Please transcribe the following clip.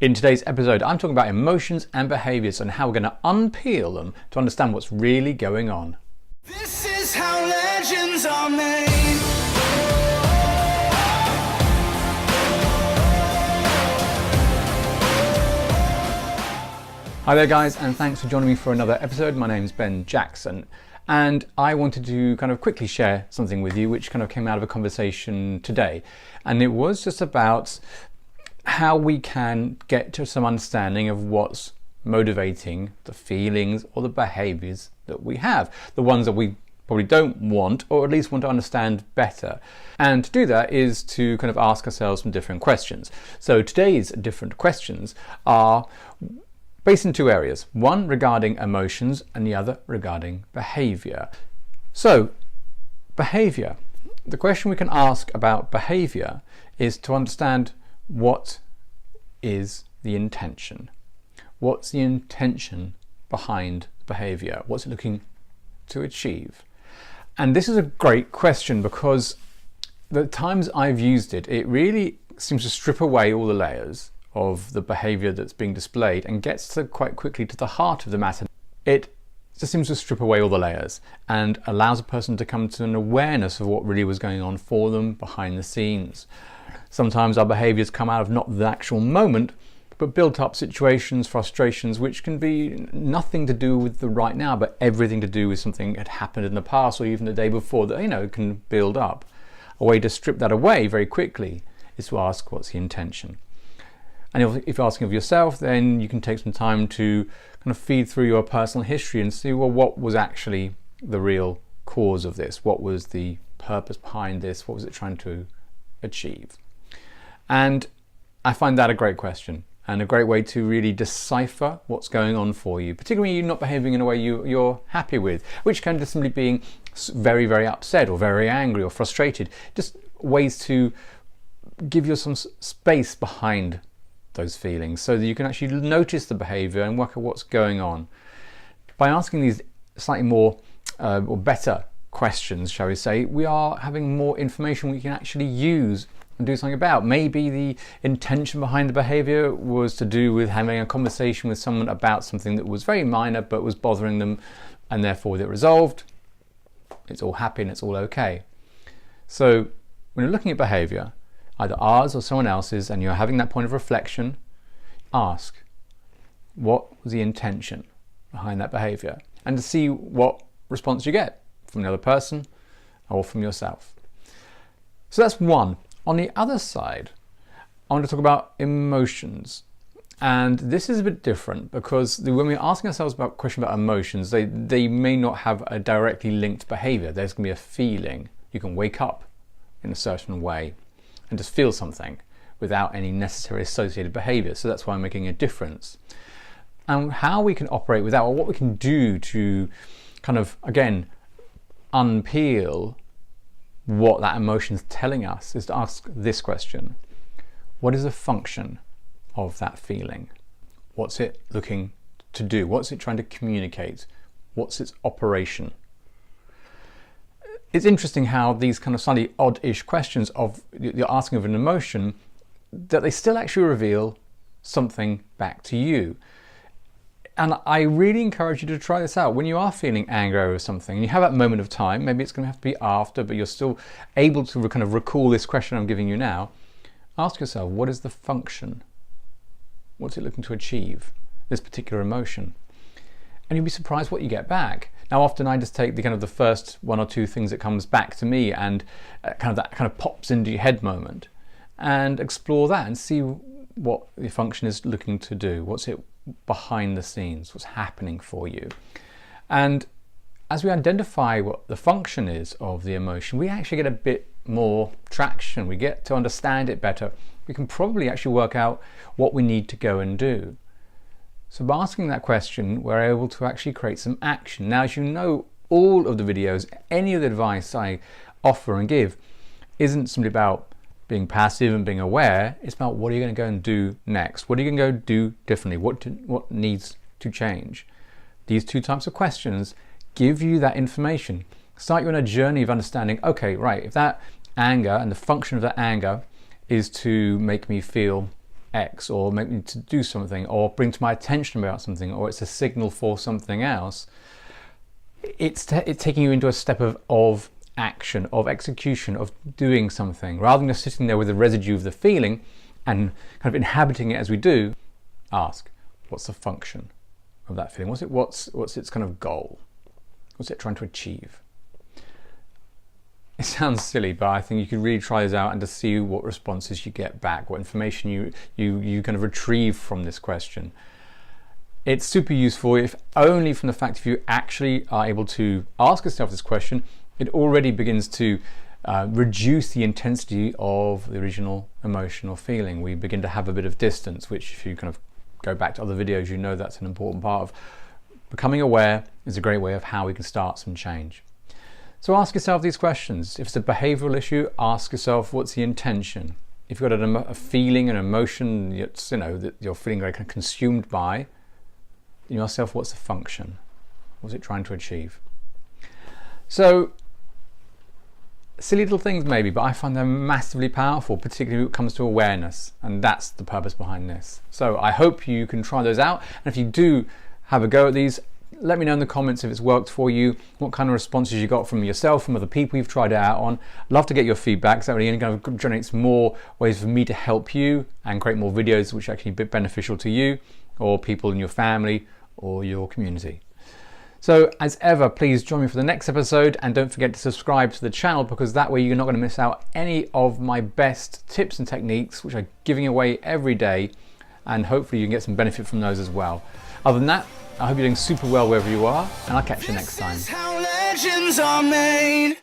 In today's episode, I'm talking about emotions and behaviours and how we're going to unpeel them to understand what's really going on. This is how legends are made. Hi there guys, and thanks for joining me for another episode. My name's Ben Jackson, and I wanted to kind of quickly share something with you which kind of came out of a conversation today. And it was just about how we can get to some understanding of what's motivating the feelings or the behaviours that we have, the ones that we probably don't want, or at least want to understand better. And to do that is to kind of ask ourselves some different questions. So today's different questions are based in two areas, one regarding emotions and the other regarding behaviour. So behaviour, the question we can ask about behaviour is to understand what is the intention. What's the intention behind behaviour? What's it looking to achieve? And this is a great question because the times I've used it, it really seems to strip away all the layers of the behaviour that's being displayed and gets to quite quickly to the heart of the matter. It just seems to strip away all the layers and allows a person to come to an awareness of what really was going on for them behind the scenes. Sometimes our behaviours come out of not the actual moment, but built up situations, frustrations, which can be nothing to do with the right now, but everything to do with something that had happened in the past or even the day before that, can build up. A way to strip that away very quickly is to ask, what's the intention? And if you're asking of yourself, then you can take some time to kind of feed through your personal history and see, well, what was actually the real cause of this? What was the purpose behind this? What was it trying to achieve? And I find that a great question and a great way to really decipher what's going on for you, particularly when you're not behaving in a way you're happy with, which can just simply being very, very upset or very angry or frustrated. Just ways to give you some space behind those feelings so that you can actually notice the behaviour and work out what's going on. By asking these slightly more or better questions, shall we say, we are having more information we can actually use and do something about. Maybe the intention behind the behaviour was to do with having a conversation with someone about something that was very minor but was bothering them, and therefore with it resolved, it's all happy and it's all okay. So when you're looking at behaviour, either ours or someone else's, and you're having that point of reflection, ask, what was the intention behind that behaviour? And to see what response you get from the other person or from yourself. So that's one. On the other side, I want to talk about emotions. And this is a bit different because when we're asking ourselves about question about emotions, they may not have a directly linked behaviour. There's going to be a feeling. You can wake up in a certain way and just feel something without any necessary associated behaviour. So that's why I'm making a difference. And how we can operate with that, or what we can do to kind of, again, unpeel what that emotion is telling us, is to ask this question. What is the function of that feeling? What's it looking to do? What's it trying to communicate? What's its operation? It's interesting how these kind of slightly odd-ish questions of you're asking of an emotion, that they still actually reveal something back to you. And I really encourage you to try this out. When you are feeling anger over something, and you have that moment of time, maybe it's going to have to be after, but you're still able to kind of recall this question I'm giving you now, ask yourself, what is the function? What's it looking to achieve, this particular emotion? And you'll be surprised what you get back. Now, often I just take the first one or two things that comes back to me and that kind of pops into your head moment, and explore that and see what the function is looking to do. What's it behind the scenes? What's happening for you? And as we identify what the function is of the emotion, we actually get a bit more traction. We get to understand it better. We can probably actually work out what we need to go and do. So by asking that question, we're able to actually create some action. Now, as you know, all of the videos, any of the advice I offer and give isn't simply about being passive and being aware. It's about what are you going to go and do next? What are you going to go do differently? What needs to change? These two types of questions give you that information. Start you on a journey of understanding, okay, right, if that anger and the function of that anger is to make me feel X, or make me to do something, or bring to my attention about something, or it's a signal for something else, it's taking you into a step of action, of execution, of doing something, rather than just sitting there with the residue of the feeling and kind of inhabiting it as we do. Ask, what's the function of that feeling? What's its kind of goal? What's it trying to achieve? It sounds silly, but I think you could really try this out and to see what responses you get back, what information you kind of retrieve from this question. It's super useful, if only from the fact if you actually are able to ask yourself this question, it already begins to reduce the intensity of the original emotion or feeling. We begin to have a bit of distance, which if you kind of go back to other videos, you know that's an important part of becoming aware. Is a great way of how we can start some change. So ask yourself these questions. If it's a behavioural issue, ask yourself, what's the intention? If you've got a feeling, an emotion, that you're feeling very kind of consumed by, you ask yourself, what's the function? What's it trying to achieve? So, silly little things maybe, but I find them massively powerful, particularly when it comes to awareness, and that's the purpose behind this. So I hope you can try those out, and if you do have a go at these, let me know in the comments if it's worked for you, what kind of responses you got from yourself, from other people you've tried it out on. I'd love to get your feedback, so that really kind of generates more ways for me to help you and create more videos which are actually a bit beneficial to you or people in your family or your community. So as ever, please join me for the next episode, and don't forget to subscribe to the channel, because that way you're not going to miss out any of my best tips and techniques which I'm giving away every day, and hopefully you can get some benefit from those as well. Other than that, I hope you're doing super well wherever you are, and I'll catch you next time. This is how legends are made.